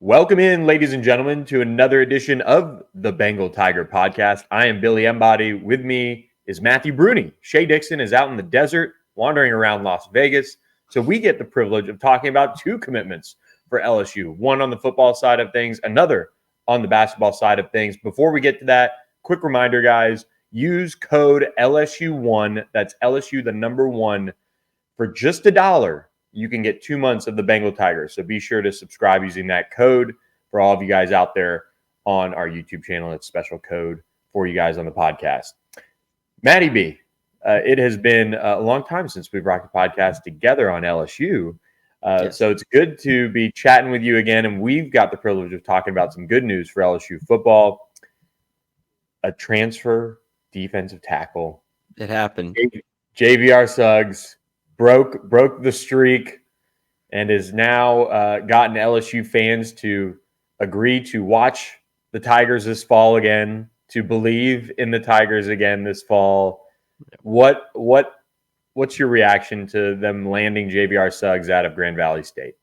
Welcome in, ladies and gentlemen, to another edition of the Bengal Tiger Podcast. I am Billy Embody. With me is Matthew Brune. Shay Dixon is out in the desert, wandering around Las Vegas. So we get the privilege of talking about two commitments for LSU, one on the football side of things, another on the basketball side of things. Before we get to that, quick reminder, guys, use code LSU1, that's LSU the number 1, for just $1. You can get 2 months of the Bengal Tigers. So be sure to subscribe using that code for all of you guys out there on our YouTube channel. It's a special code for you guys on the podcast. Matty B, it has been a long time since we've rocked the podcast together on LSU. Yes. So it's good to be chatting with you again. And we've got the privilege of talking about some good news for LSU football. A transfer defensive tackle. It happened. JVR Suggs broke the streak and has now gotten LSU fans to agree to watch the Tigers this fall again, to believe in the Tigers again this fall. What's your reaction to them landing JVR Suggs out of Grand Valley State?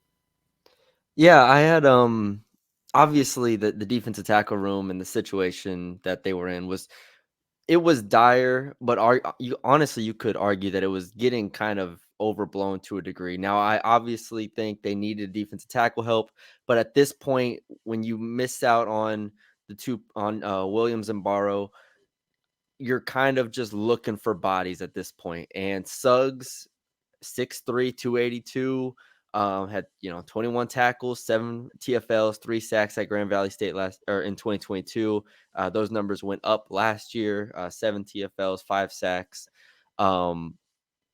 Yeah, I had obviously the defensive tackle room and the situation that they were in was dire, but you could argue that it was getting kind of overblown to a degree. Now, I obviously think they needed defensive tackle help, but at this point, when you miss out on the two on Williams and Barrow, you're kind of just looking for bodies at this point. And Suggs, 6'3", 282, had 21 tackles, 7 TFLs, 3 sacks at Grand Valley State in 2022. Those numbers went up last year. 7 TFLs, 5 sacks.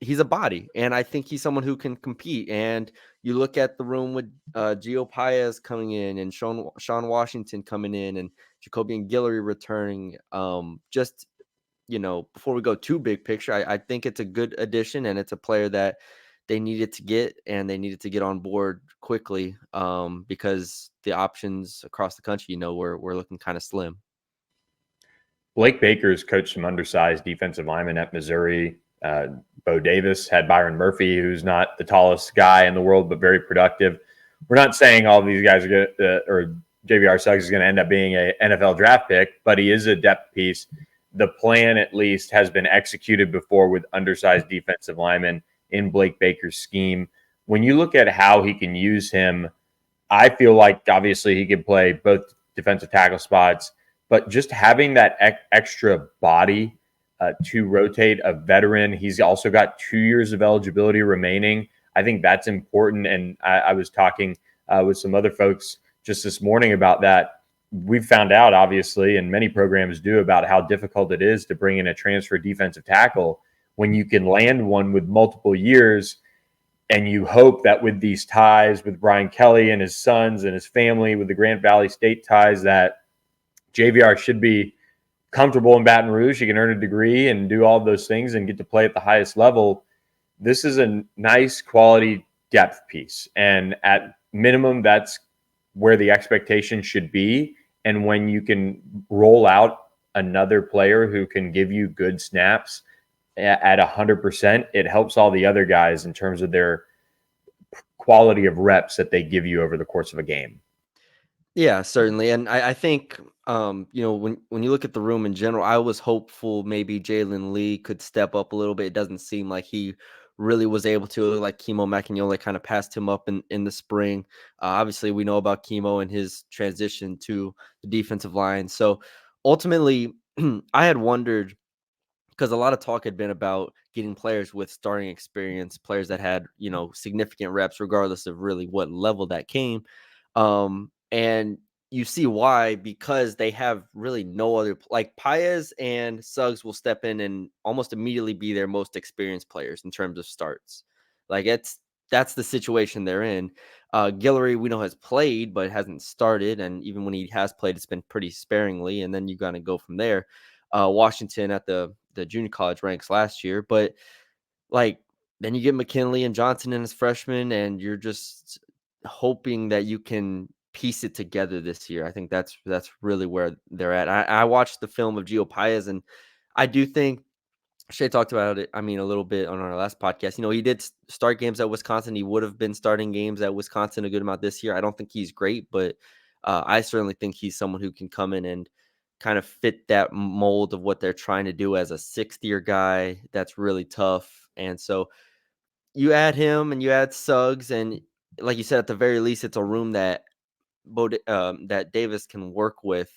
He's a body, and I think he's someone who can compete. And you look at the room with Gio Paez coming in, and Sean Washington coming in, and Jacoby and Guillory returning. Before we go too big picture, I think it's a good addition, and it's a player that they needed to get, and they needed to get on board quickly because the options across the country, we're looking kind of slim. Blake Baker's coached some undersized defensive linemen at Missouri. Bo Davis had Byron Murphy, who's not the tallest guy in the world, but very productive. We're not saying all of these guys are going to, or JVR Suggs is going to end up being an NFL draft pick, but he is a depth piece. The plan, at least, has been executed before with undersized defensive linemen in Blake Baker's scheme. When you look at how he can use him, I feel like obviously he can play both defensive tackle spots, but just having that extra body to rotate a veteran. He's also got 2 years of eligibility remaining. I think that's important. And I was talking with some other folks just this morning about that. We've found out, obviously, and many programs do, about how difficult it is to bring in a transfer defensive tackle when you can land one with multiple years. And you hope that with these ties with Brian Kelly and his sons and his family, with the Grand Valley State ties, that JVR should be comfortable in Baton Rouge. He can earn a degree and do all of those things and get to play at the highest level. This is a nice quality depth piece. And at minimum, that's where the expectation should be. And when you can roll out another player who can give you good snaps at 100%, it helps all the other guys in terms of their quality of reps that they give you over the course of a game. Yeah, certainly. And I think, when you look at the room in general, I was hopeful maybe Jalen Lee could step up a little bit. It doesn't seem like he really was able to. It looked like Kimo Macagnola kind of passed him up in the spring. Obviously, we know about Kimo and his transition to the defensive line. So ultimately, I had wondered, because a lot of talk had been about getting players with starting experience, players that had, significant reps, regardless of really what level that came. And you see why, because they have really no other, like Paez and Suggs will step in and almost immediately be their most experienced players in terms of starts. Like that's the situation they're in. Guillory, we know, has played, but hasn't started. And even when he has played, it's been pretty sparingly. And then you got to go from there. Washington at the junior college ranks last year, but then you get McKinley and Johnson in as freshmen, and you're just hoping that you can piece it together this year. I think that's really where they're at. I watched the film of Gio Paez, and I do think Shay talked about it, I mean, a little bit on our last podcast. He did start games at Wisconsin. He would have been starting games at Wisconsin a good amount this year. I don't think he's great, but I certainly think he's someone who can come in and kind of fit that mold of what they're trying to do as a sixth-year guy that's really tough. And so you add him and you add Suggs, and like you said, at the very least, it's a room that that Davis can work with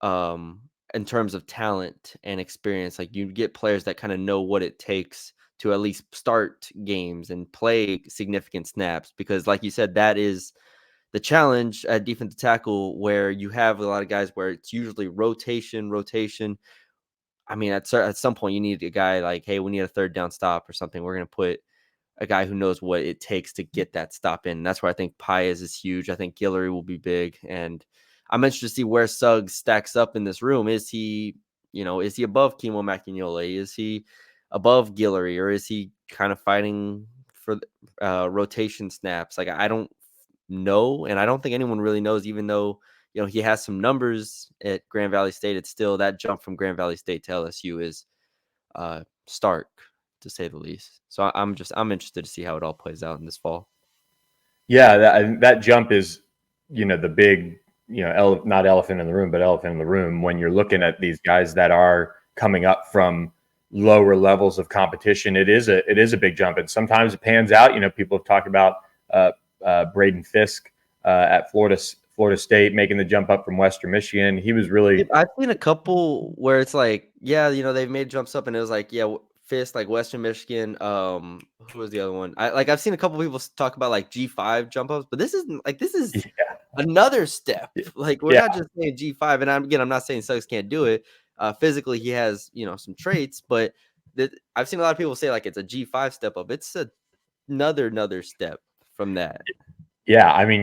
um, in terms of talent and experience. Like, you get players that kind of know what it takes to at least start games and play significant snaps, because like you said, that is the challenge at defensive tackle, where you have a lot of guys where it's usually rotation. I mean, at some point you need a guy like, hey, we need a third down stop or something. We're going to put a guy who knows what it takes to get that stop in. And that's where I think Paez is huge. I think Guillory will be big. And I'm interested to see where Suggs stacks up in this room. Is he above Kimo Macagnoli? Is he above Guillory? Or is he kind of fighting for rotation snaps? Like, I don't know. And I don't think anyone really knows, even though, he has some numbers at Grand Valley State. It's still, that jump from Grand Valley State to LSU is stark, to say the least. So I'm interested to see how it all plays out in this fall. Yeah, that jump is, the big, not elephant in the room, but elephant in the room when you're looking at these guys that are coming up from lower levels of competition. It is a big jump, and sometimes it pans out. People have talked about Braden Fisk at Florida State making the jump up from Western Michigan. He was really. I've seen a couple where it's like, yeah, they've made jumps up, and it was like, yeah, Fisk, like Western Michigan. Who was the other one? I've seen a couple people talk about like G5 jump ups, but this is Yeah. another step. Like, we're Yeah. not just saying G5. And I'm not saying Suggs can't do it. Physically, he has some traits, but I've seen a lot of people say like it's a G5 step up. It's another step from that. Yeah, I mean,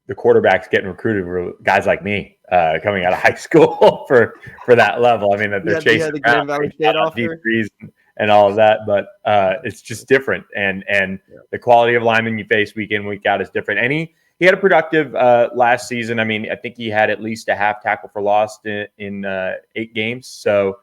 the quarterback's getting recruited for guys like me coming out of high school for that level. I mean, that they're chasing the Grand Valley State offer and all of that, but it's just different. And the quality of linemen you face week in, week out is different. And he had a productive last season. I mean, I think he had at least a half tackle for loss in 8 games. So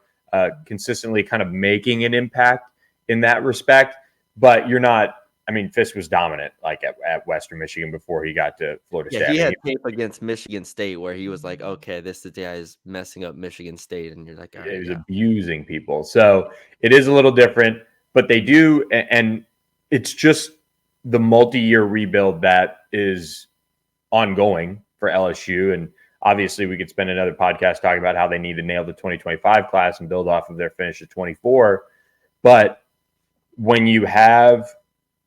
consistently kind of making an impact in that respect. But you're not. I mean, Fisk was dominant, like at Western Michigan before he got to Florida State. He had tape against Michigan State where he was like, okay, this guy is messing up Michigan State. And you're like, all right, he was abusing people. So it is a little different, but they do. And it's just the multi-year rebuild that is ongoing for LSU. And obviously we could spend another podcast talking about how they need to nail the 2025 class and build off of their finish at 24. But when you have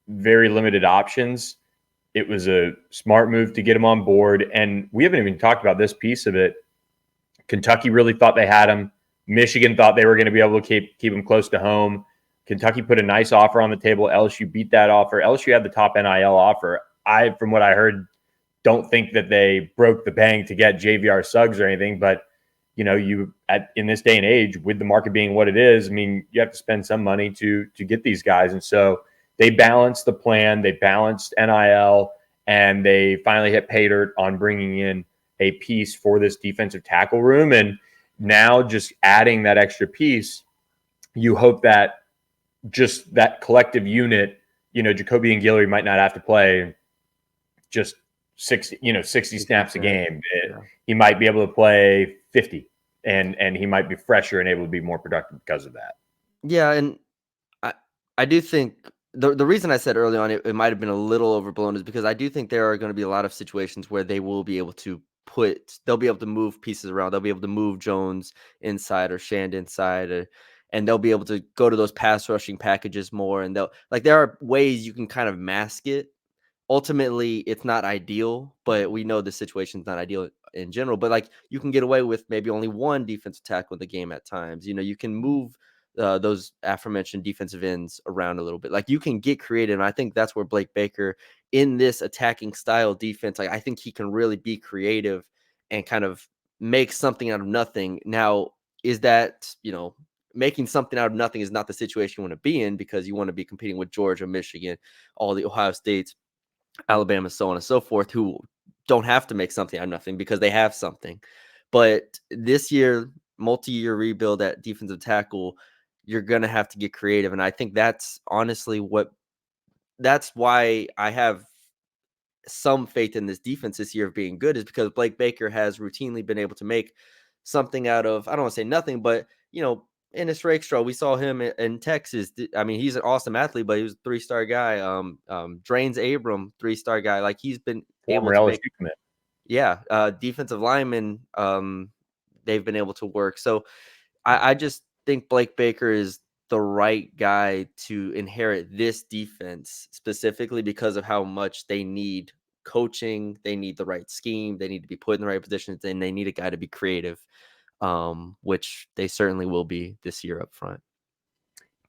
very limited options, it was a smart move to get him on board. And we haven't even talked about this piece of it. Kentucky really thought they had him. Michigan thought they were going to be able to keep him close to home. Kentucky put a nice offer on the table. LSU beat that offer. LSU had the top NIL offer. From what I heard, don't think that they broke the bank to get JVR Suggs or anything, but in this day and age, with the market being what it is, I mean, you have to spend some money to get these guys. And so they balanced the plan, they balanced NIL, and they finally hit pay dirt on bringing in a piece for this defensive tackle room. And now just adding that extra piece, you hope that just that collective unit, Jacoby and Guillory might not have to play just 60 snaps a game. He might be able to play 50, and he might be fresher and able to be more productive because of that. Yeah, and I do think the reason I said early on it might have been a little overblown is because I do think there are going to be a lot of situations where they will be able to they'll be able to move pieces around. They'll be able to move Jones inside or Shand inside, and they'll be able to go to those pass rushing packages more. And there are ways you can kind of mask it. Ultimately, it's not ideal, but we know the situation's not ideal in general. But like, you can get away with maybe only one defensive tackle in the game at times. You can move those aforementioned defensive ends around a little bit. Like, you can get creative. And I think that's where Blake Baker, in this attacking style defense, like, I think he can really be creative and kind of make something out of nothing. Now, is that, making something out of nothing is not the situation you want to be in, because you want to be competing with Georgia, Michigan, all the Ohio States, Alabama, so on and so forth, who don't have to make something out of nothing because they have something. But this year, multi-year rebuild at defensive tackle, you're gonna have to get creative. And I think that's honestly that's why I have some faith in this defense this year of being good, is because Blake Baker has routinely been able to make something out of, I don't want to say nothing, but in his Rakestraw, we saw him in Texas. I mean, he's an awesome athlete, but he was a 3-star guy. Drains Abram, 3-star guy. Like, he's been able Former to LSU make, commit. defensive linemen. They've been able to work. So I just think Blake Baker is the right guy to inherit this defense, specifically because of how much they need coaching. They need the right scheme. They need to be put in the right positions, and they need a guy to be creative, which they certainly will be this year up front.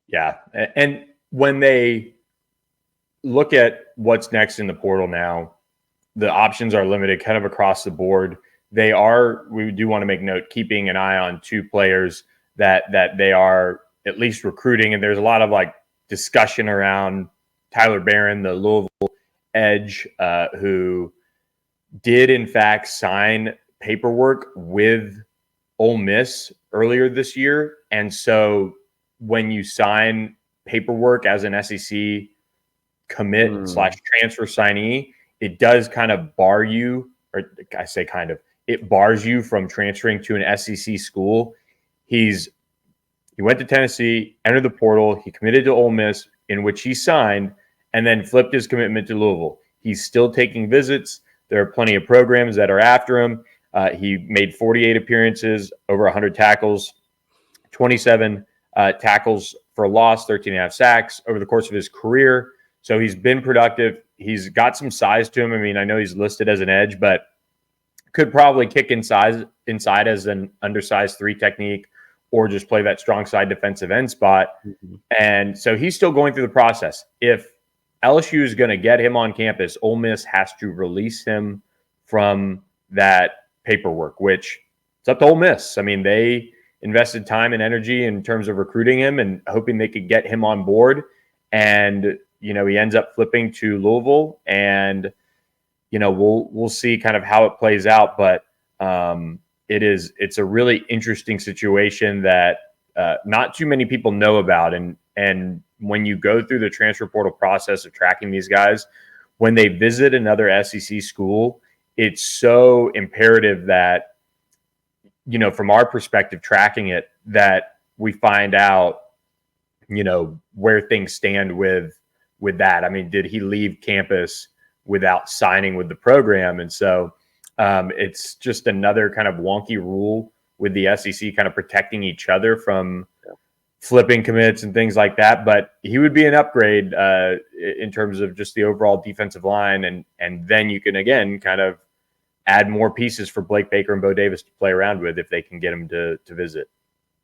Yeah. And when they look at what's next in the portal now, the options are limited kind of across the board. We do want to make note, keeping an eye on 2 players that they are at least recruiting. And there's a lot of like discussion around Tyler Barron, the Louisville edge, who did in fact sign paperwork with Ole Miss earlier this year. And so when you sign paperwork as an SEC commit / transfer signee, it does kind of bar you, or I say kind of, it bars you from transferring to an SEC school. He went to Tennessee, entered the portal, he committed to Ole Miss, in which he signed, and then flipped his commitment to Louisville. He's still taking visits. There are plenty of programs that are after him. He made 48 appearances, over 100 tackles, 27 tackles for a loss, 13.5 sacks over the course of his career. So he's been productive. He's got some size to him. I mean, I know he's listed as an edge, but could probably kick inside as an undersized 3 technique, or just play that strong side defensive end spot. Mm-hmm. And so he's still going through the process. If LSU is going to get him on campus, Ole Miss has to release him from that paperwork, which it's up to Ole Miss. I mean, they invested time and energy in terms of recruiting him and hoping they could get him on board. And, he ends up flipping to Louisville, and, we'll see kind of how it plays out. But it's a really interesting situation that not too many people know about. And when you go through the transfer portal process of tracking these guys, when they visit another SEC school, it's so imperative that, from our perspective, tracking it, that we find out, where things stand with that. I mean, did he leave campus without signing with the program? And so it's just another kind of wonky rule with the SEC kind of protecting each other from flipping commits and things like that. But he would be an upgrade in terms of just the overall defensive line. And then you can, again, kind of add more pieces for Blake Baker and Bo Davis to play around with if they can get him to visit.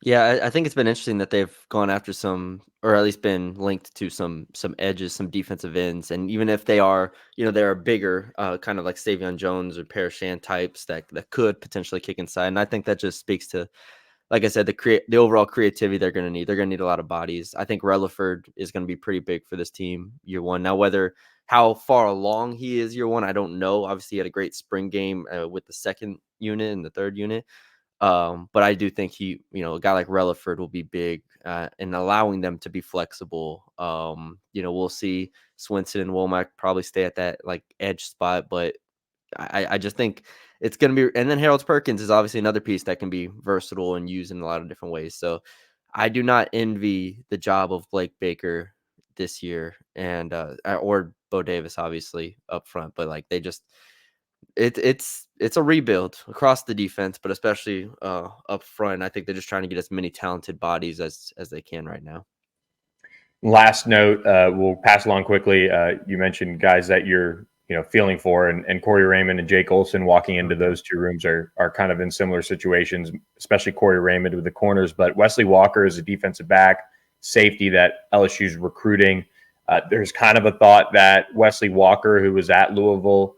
Yeah, I think it's been interesting that they've gone after some, or at least been linked to some edges, some defensive ends. And even if they are, they're bigger, kind of like Savion Jones or Parashan types that could potentially kick inside. And I think that just speaks to, like I said, the overall creativity they're going to need. They're going to need a lot of bodies. I think Relaford is going to be pretty big for this team year one. Now, how far along he is year one, I don't know. Obviously, he had a great spring game with the 2nd unit and the 3rd unit. But I do think a guy like Relaford will be big in allowing them to be flexible. We'll see Swinson and Womack probably stay at that like edge spot, but I just think it's going to be, and then Harold Perkins is obviously another piece that can be versatile and used in a lot of different ways. So I do not envy the job of Blake Baker this year, and or Bo Davis obviously up front, but like they just, it's a rebuild across the defense, but especially up front. I think they're just trying to get as many talented bodies as they can right now. Last note, we'll pass along quickly. You mentioned guys that you're feeling for, and Corey Raymond and Jake Olson walking into those 2 rooms are kind of in similar situations, especially Corey Raymond with the corners. But Wesley Walker is a defensive back safety that LSU's recruiting. There's kind of a thought that Wesley Walker, who was at Louisville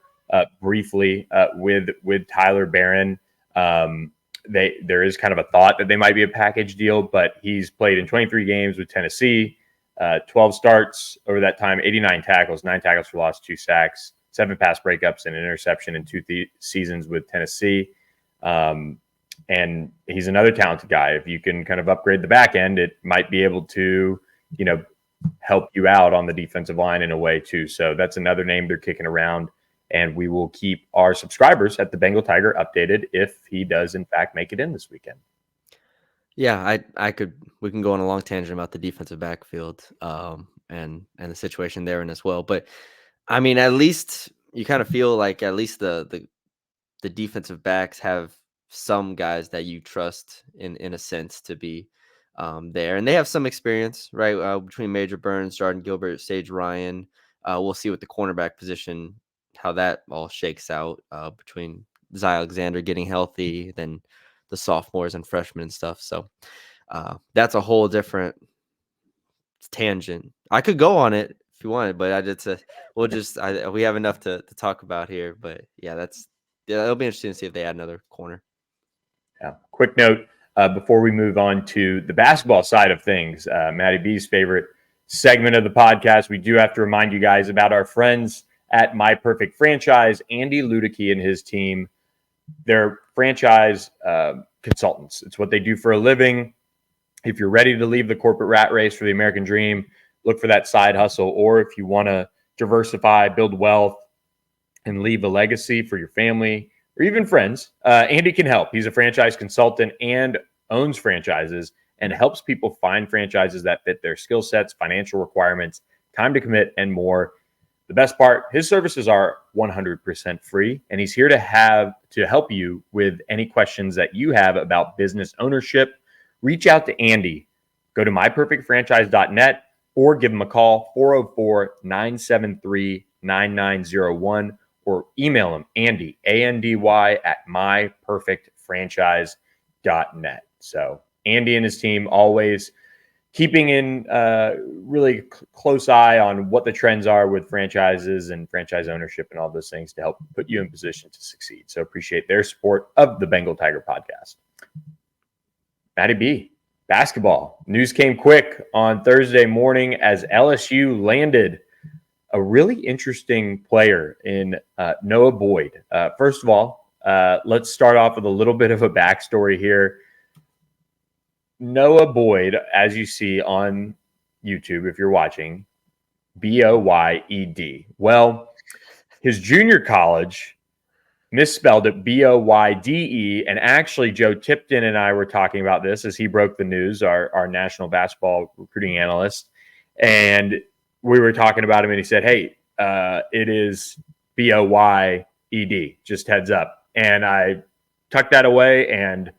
briefly with Tyler Barron, there is kind of a thought that they might be a package deal, but he's played in 23 games with Tennessee, 12 starts over that time, 89 tackles, 9 tackles for loss, 2 sacks, 7 pass breakups, and an interception in 2 seasons with Tennessee. And he's another talented guy. If you can kind of upgrade the back end, it might be able to, help you out on the defensive line in a way too. So that's another name they're kicking around. And we will keep our subscribers at the Bengal Tiger updated if he does in fact make it in this weekend. Yeah, we can go on a long tangent about the defensive backfield and the situation therein as well. But I mean, at least you kind of feel like at least the defensive backs have some guys that you trust in a sense to be there, and they have some experience, right? Between Major Burns, Jordan Gilbert, Sage Ryan. We'll see with the cornerback position how that all shakes out between Zy Alexander getting healthy, then the sophomores and freshmen and stuff. So that's a whole different tangent. I could go on it if you wanted, but we have enough to talk about here. But yeah, it'll be interesting to see if they add another corner. Yeah. Quick note before we move on to the basketball side of things, Matty B's favorite segment of the podcast, we do have to remind you guys about our friends at My Perfect Franchise. Andy Ludicky and his team, they're franchise consultants. It's what they do for a living. If you're ready to leave the corporate rat race for the American dream, look for that side hustle. Or if you want to diversify, build wealth, and leave a legacy for your family or even friends, Andy can help. He's a franchise consultant and owns franchises and helps people find franchises that fit their skill sets, financial requirements, time to commit, and more. The best part, his services are 100% free, and he's here to help you with any questions that you have about business ownership. Reach out to Andy. Go to myperfectfranchise.net or give him a call, 404-973-9901, or email him, Andy, A-N-D-Y, at myperfectfranchise.net. So Andy and his team always keeping in really close eye on what the trends are with franchises and franchise ownership and all those things to help put you in position to succeed. So appreciate their support of the Bengal Tiger Podcast. Matty B, basketball. News came quick on Thursday morning as LSU landed a really interesting player in Noah Boyd. First of all, let's start off with a little bit of a backstory here. Noah Boyd, as you see on YouTube, if you're watching, Boyed. Well, his junior college misspelled it Boyde. And actually, Joe Tipton and I were talking about this as he broke the news, our national basketball recruiting analyst. And we were talking about him, and he said, hey, it is Boyed, just heads up. And I tucked that away, and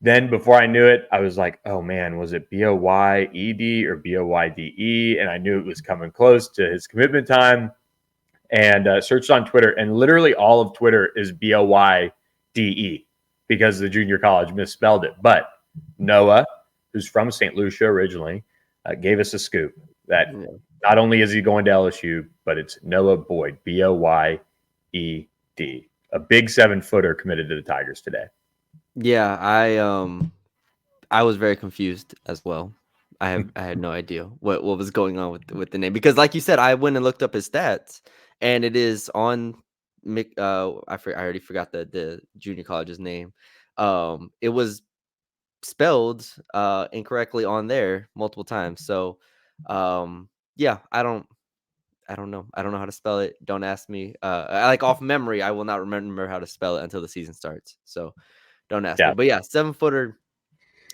then before I knew it, I was like, oh man, was it Boyed or Boyde? And I knew it was coming close to his commitment time, and searched on Twitter, and literally all of Twitter is Boyde because the junior college misspelled it. But Noah, who's from St. Lucia originally, gave us a scoop that not only is he going to LSU, but it's Noah Boyd, Boyed. A big 7-footer committed to the Tigers today. Yeah, I was very confused as well. I had no idea what was going on with the name, because like you said, I went and looked up his stats, and it is on I already forgot the junior college's name. It was spelled incorrectly on there multiple times. So yeah, I don't know. I don't know how to spell it. Don't ask me. Like off memory, I will not remember how to spell it until the season starts. So don't ask me. But yeah, 7-footer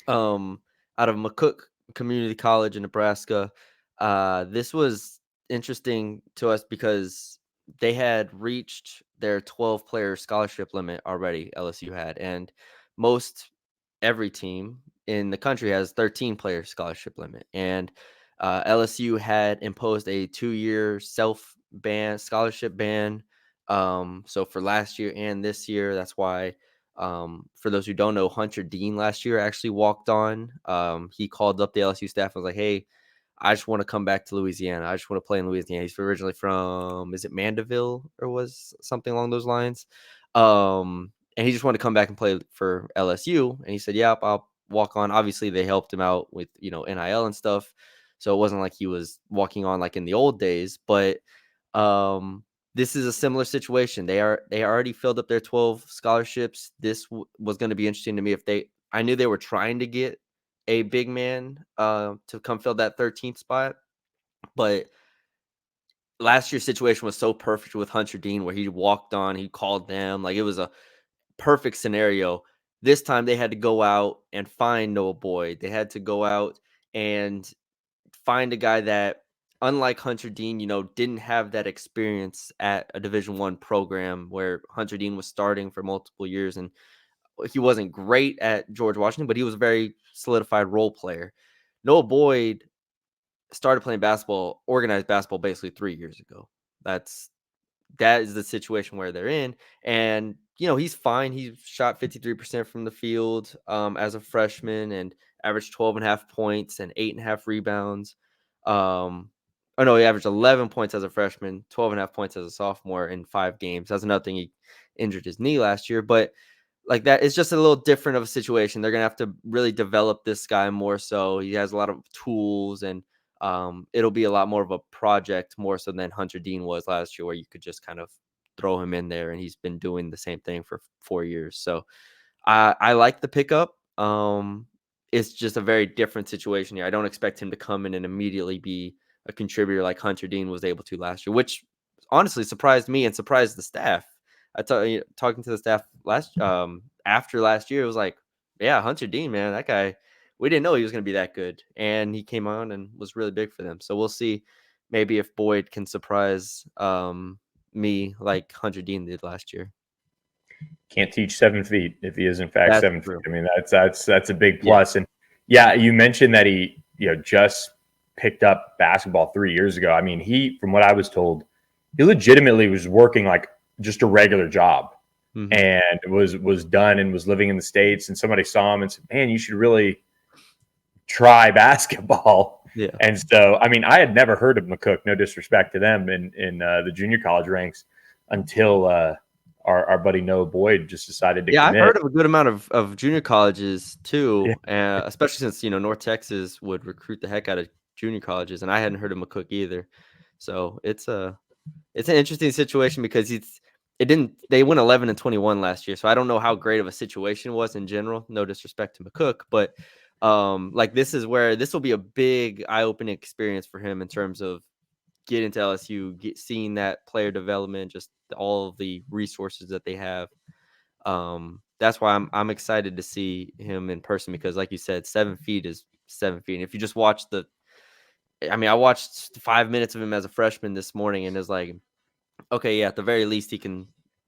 out of McCook Community College in Nebraska. This was interesting to us because they had reached their 12-player scholarship limit already, LSU had, and every team in the country has 13-player scholarship limit. And LSU had imposed a 2-year scholarship ban. So for last year and this year, that's why, for those who don't know, Hunter Dean last year actually walked on. He called up the LSU staff and was like, hey, I just want to come back to Louisiana. I just want to play in Louisiana. He's originally from, is it Mandeville or was something along those lines? And he just wanted to come back and play for LSU. And he said, yep, I'll walk on. Obviously, they helped him out with, NIL and stuff. So it wasn't like he was walking on like in the old days. But this is a similar situation. They already filled up their 12 scholarships. This was going to be interesting to me if I knew they were trying to get a big man to come fill that 13th spot, but last year's situation was so perfect with Hunter Dean where he walked on, he called them, like it was a perfect scenario. This time they had to go out and find Noah Boyd. They had to go out and find a guy that, unlike Hunter Dean, didn't have that experience at a Division I program where Hunter Dean was starting for multiple years, and he wasn't great at George Washington, but he was a very solidified role player. Noah Boyd started playing basketball, organized basketball, basically 3 years ago. That is the situation where they're in. And, he's fine. He shot 53% from the field as a freshman and averaged 12.5 points and 8.5 rebounds. Oh no, he averaged 11 points as a freshman, 12.5 points as a sophomore in 5 games. That's another thing. He injured his knee last year, but like that, it's just a little different of a situation. They're going to have to really develop this guy more. So he has a lot of tools, and it'll be a lot more of a project more so than Hunter Dean was last year, where you could just kind of throw him in there and he's been doing the same thing for 4 years. So I like the pickup. It's just a very different situation here. I don't expect him to come in and immediately be a contributor like Hunter Dean was able to last year, which honestly surprised me and surprised the staff. Talking to the staff after last year, it was like, yeah, Hunter Dean, man, that guy, we didn't know he was going to be that good, and he came on and was really big for them. So we'll see, maybe if Boyd can surprise me like Hunter Dean did last year. Can't teach 7 feet if he is in fact That's 7 true. feet. I mean, that's a big plus. Yeah. And yeah, you mentioned that he just picked up basketball 3 years ago. I mean, he, from what I was told, he legitimately was working like just a regular job, and was done and was living in the States. And somebody saw him and said, "Man, you should really try basketball." Yeah. And so, I mean, I had never heard of McCook. No disrespect to them in the junior college ranks until our buddy Noah Boyd just decided to commit. I've heard of a good amount of junior colleges too, especially since North Texas would recruit the heck out of junior colleges, and I hadn't heard of McCook either. So it's an interesting situation because they went 11-21 last year, so I don't know how great of a situation it was in general. No disrespect to McCook, but like this is where this will be a big eye-opening experience for him in terms of getting to LSU, seeing that player development, just all of the resources that they have. That's why I'm excited to see him in person, because like you said, 7 feet is 7 feet. And if you just watch I watched 5 minutes of him as a freshman this morning, and it's like, okay, yeah, at the very least he can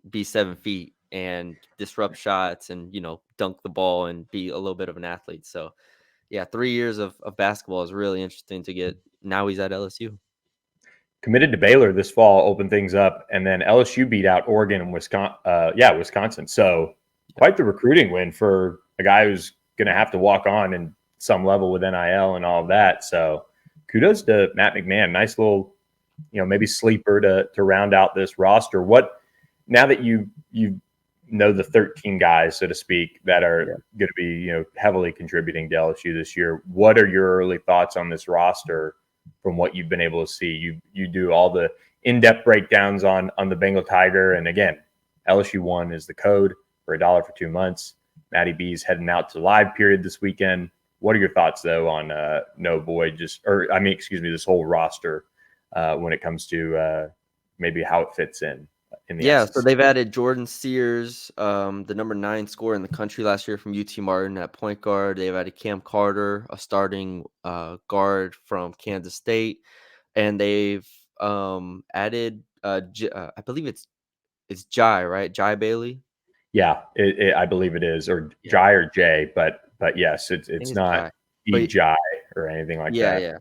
be 7 feet and disrupt shots and, dunk the ball and be a little bit of an athlete. So yeah, 3 years of basketball is really interesting to get. Now he's at LSU. Committed to Baylor this fall, opened things up, and then LSU beat out Oregon and Wisconsin. So quite the recruiting win for a guy who's going to have to walk on in some level with NIL and all of that. So kudos to Matt McMahon. Nice little, maybe sleeper to round out this roster. What, now that you know the 13 guys, so to speak, that are going to be heavily contributing to LSU this year, what are your early thoughts on this roster? From what you've been able to see, you do all the in-depth breakdowns on the Bengal Tiger, and again, LSU 1 is the code for $1 for 2 months. Matty B's heading out to live period this weekend. What are your thoughts though on Noah Boyd? this whole roster when it comes to maybe how it fits in the SEC. So they've added Jordan Sears, the number 9 scorer in the country last year from UT Martin at point guard. They've added Cam Carter, a starting guard from Kansas State, and they've added I believe it's Jai, right? Jai Bailey. Yeah, I believe it is, or Jai or Jay, but yes, it's not Jai or anything like that. Yeah.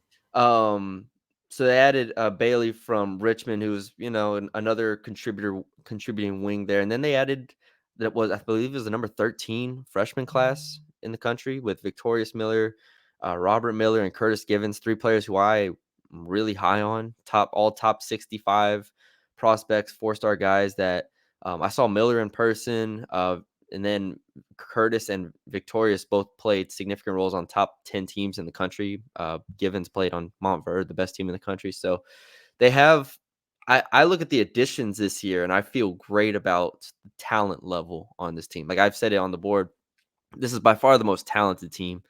So they added Bailey from Richmond, who's another contributing wing there, and then they added I believe it was the number 13 freshman class in the country with Victorious Miller, Robert Miller, and Curtis Givens, 3 players who I'm really high on, top 65 prospects, 4-star guys that I saw Miller in person, and then Curtis and Victorious both played significant roles on top 10 teams in the country. Givens played on Montverde, the best team in the country. So they have I look at the additions this year, and I feel great about the talent level on this team. Like I've said it on the board, this is by far the most talented team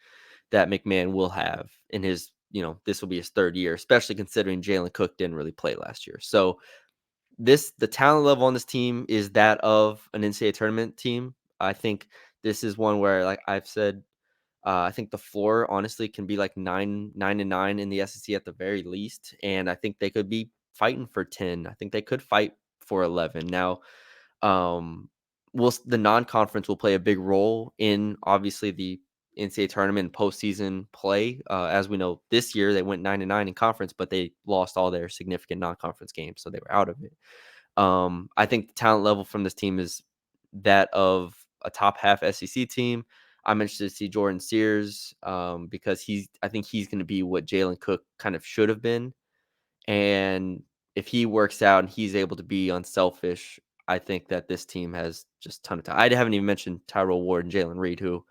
that McMahon will have in his, this will be his third year, especially considering Jalen Cook didn't really play last year. So the talent level on this team is that of an NCAA tournament team. I think this is one where, like I've said, I think the floor honestly can be like 9-9 in the SEC at the very least, and I think they could be fighting for 10. I think they could fight for 11. Now, the non-conference will play a big role in obviously the NCAA tournament and postseason play. As we know, this year they went 9-9 in conference, but they lost all their significant non-conference games, so they were out of it. I think the talent level from this team is that of a top half SEC team. I'm interested to see Jordan Sears because I think he's going to be what Jalen Cook kind of should have been. And if he works out and he's able to be unselfish, I think that this team has just a ton of talent. I haven't even mentioned Tyrell Ward and Jalen Reed, who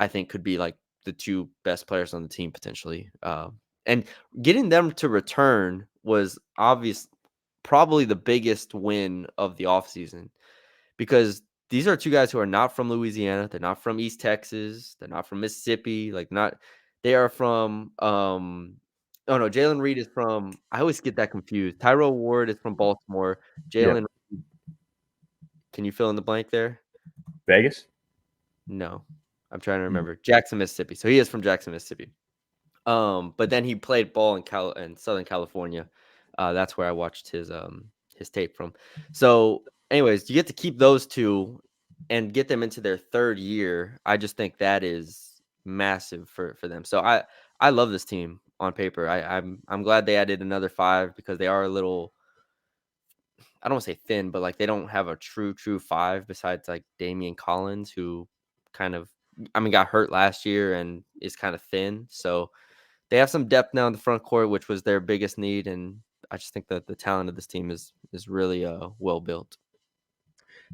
I think could be like the two best players on the team potentially. And getting them to return was probably the biggest win of the offseason, because these are two guys who are not from Louisiana. They're not from East Texas. They're not from Mississippi. They are from, oh no, Jalen Reed is from, I always get that confused. Tyrell Ward is from Baltimore. Yeah. Jalen, can you fill in the blank there? Vegas? No, I'm trying to remember. Jackson, Mississippi. So he is from Jackson, Mississippi. But then he played ball in Southern California. That's where I watched his tape from. So, anyways, you get to keep those two and get them into their third year. I just think that is massive for them. So I love this team on paper. I'm glad they added another 5 because they are a little, I don't want to say thin, but like they don't have a true 5 besides like Damian Collins, who kind of, got hurt last year and is kind of thin. So they have some depth now in the front court, which was their biggest need, and I just think that the talent of this team is really well built.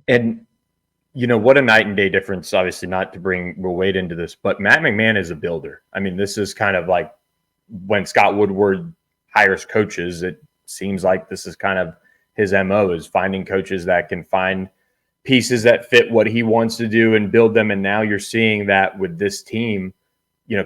And what a night and day difference. Obviously, not to bring Will Wade into this, but Matt McMahon is a builder. I mean, this is kind of like when Scott Woodward hires coaches. It seems like this is kind of his MO, is finding coaches that can find pieces that fit what he wants to do and build them. And now you're seeing that with this team,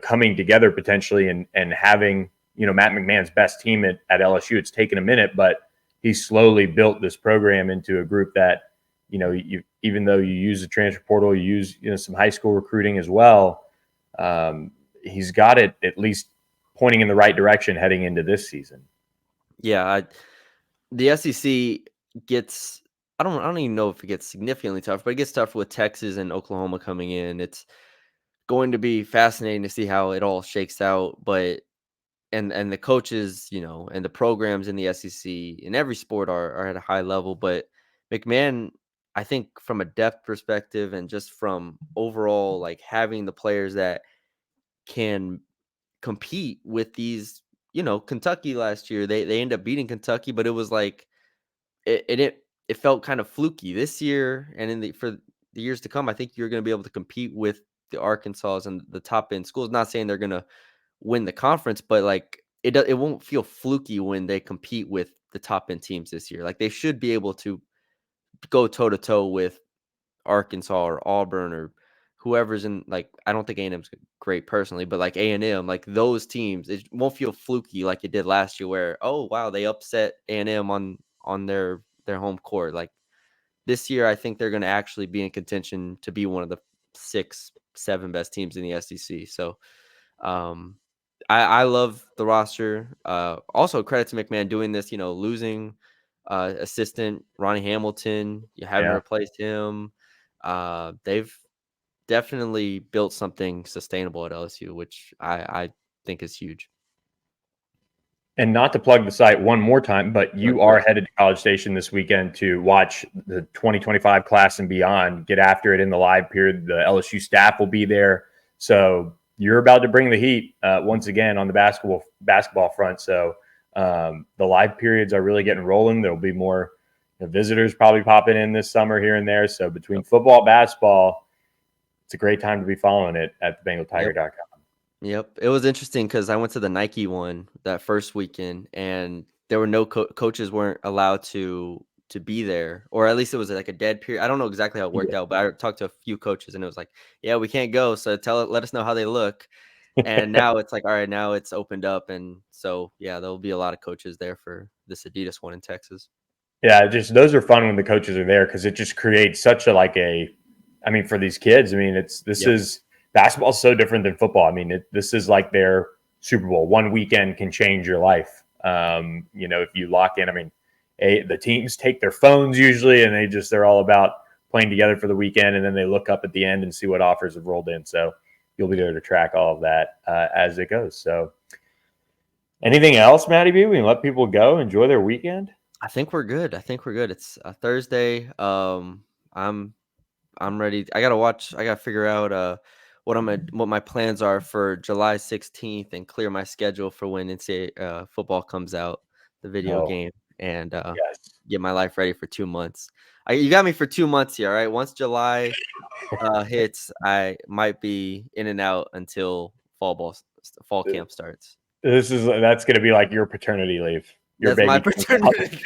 coming together potentially and having, Matt McMahon's best team at LSU. It's taken a minute, but he slowly built this program into a group that, even though you use the transfer portal, you use, some high school recruiting as well. He's got it at least pointing in the right direction heading into this season. Yeah. The SEC gets, I don't even know if it gets significantly tough, but it gets tougher with Texas and Oklahoma coming in. It's going to be fascinating to see how it all shakes out, but and the coaches, and the programs in the SEC in every sport are at a high level, but McMahon, I think from a depth perspective and just from overall like having the players that can compete with these, Kentucky last year, they ended up beating Kentucky, but it was like it felt kind of fluky this year, and for the years to come, I think you're going to be able to compete with the Arkansas and the top end schools. Not saying they're going to win the conference, but like it won't feel fluky when they compete with the top end teams this year. Like they should be able to go toe to toe with Arkansas or Auburn or whoever's in, like, I don't think A&M's great personally, but like A&M, like those teams, it won't feel fluky like it did last year where, oh wow, they upset A&M on their home court. Like this year, I think they're going to actually be in contention to be one of the 6-7 best teams in the SEC. So I love the roster. Also credit to McMahon doing this, losing assistant Ronnie Hamilton, you haven't replaced him. They've definitely built something sustainable at LSU, which I think is huge. And not to plug the site one more time, but you are headed to College Station this weekend to watch the 2025 class and beyond. Get after it in the live period. The LSU staff will be there. So you're about to bring the heat once again on the basketball front. So the live periods are really getting rolling. There'll be more visitors probably popping in this summer here and there. So between football, basketball, it's a great time to be following it at thebengaltiger.com. Yep. It was interesting because I went to the Nike one that first weekend, and there were no coaches weren't allowed to be there, or at least it was like a dead period. I don't know exactly how it worked out, but I talked to a few coaches and it was like, yeah, we can't go. So let us know how they look. And now it's like, all right, now it's opened up. And so, yeah, there'll be a lot of coaches there for this Adidas one in Texas. Yeah, just those are fun when the coaches are there because it just creates such I mean, for these kids, I mean, is basketball is so different than football. I mean, this is like their Super Bowl. One weekend can change your life. If you lock in, I mean, the teams take their phones usually and they're all about playing together for the weekend. And then they look up at the end and see what offers have rolled in. So you'll be there to track all of that as it goes. So anything else, Matty B? We can let people go, enjoy their weekend. I think we're good. It's a Thursday. I'm ready. I gotta figure out what my plans are for July 16th and clear my schedule for when NCAA football comes out, the video game, and Yes. get my life ready for 2 months. You got me for 2 months here, all right? Once July hits, I might be in and out until fall camp starts. That's going to be like your paternity leave. That's my paternity.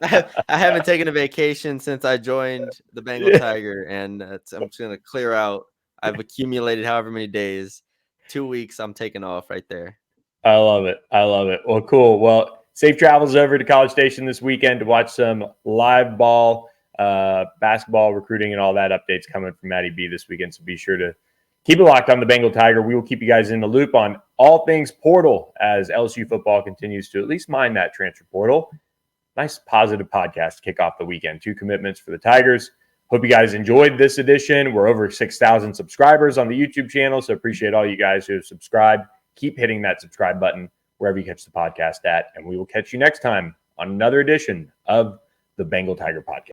I haven't taken a vacation since I joined the Bengal Tiger, and I'm just going to clear out. I've accumulated however many days. 2 weeks I'm taking off right there. I love it. Well, cool. Well, safe travels over to College Station this weekend to watch some live ball, basketball recruiting and all that updates coming from Matty B this weekend. So be sure to keep it locked on the Bengal Tiger. We will keep you guys in the loop on all things portal as LSU football continues to at least mine that transfer portal. Nice positive podcast to kick off the weekend. 2 commitments for the Tigers. Hope you guys enjoyed this edition. We're over 6,000 subscribers on the YouTube channel, so appreciate all you guys who have subscribed. Keep hitting that subscribe button wherever you catch the podcast at, and we will catch you next time on another edition of the Bengal Tiger Podcast.